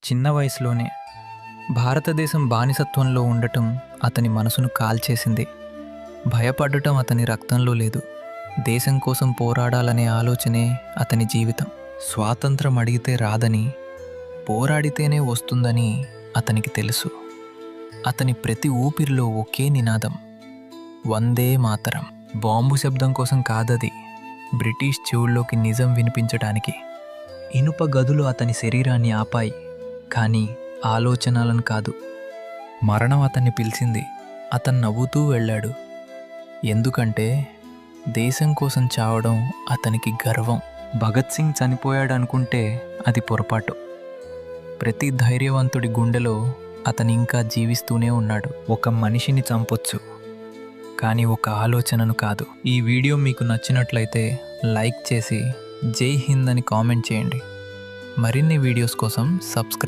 చిన్న వయసులోనే భారతదేశం బానిసత్వంలో ఉండటం అతని మనసును కాల్చేసింది. భయపడటం అతని రక్తంలో లేదు. దేశం కోసం పోరాడాలనే ఆలోచనే అతని జీవితం. స్వాతంత్రం అడిగితే రాదని, పోరాడితేనే వస్తుందని అతనికి తెలుసు. అతని ప్రతి ఊపిరిలో ఒకే నినాదం, వందే మాతరం. బాంబు శబ్దం కోసం కాదది, బ్రిటిష్ చెవుల్లోకి నిజం వినిపించడానికి. ఇనుప గదులు అతని శరీరాన్ని ఆపాయి, కానీ ఆలోచనలను కాదు. మరణం అతన్ని పిలిచింది. అతను నవ్వుతూ వెళ్ళాడు. ఎందుకంటే దేశం కోసం చావడం అతనికి గర్వం. భగత్ సింగ్ చనిపోయాడనుకుంటే అది పొరపాటు. ప్రతి ధైర్యవంతుడి గుండెలో అతను ఇంకా జీవిస్తూనే ఉన్నాడు. ఒక మనిషిని చంపొచ్చు, కానీ ఒక ఆలోచనను కాదు. ఈ వీడియో మీకు నచ్చినట్లయితే లైక్ చేసి జై హింద్ అని కామెంట్ చేయండి. మరిన్ని వీడియోస్ కోసం సబ్స్క్రైబ్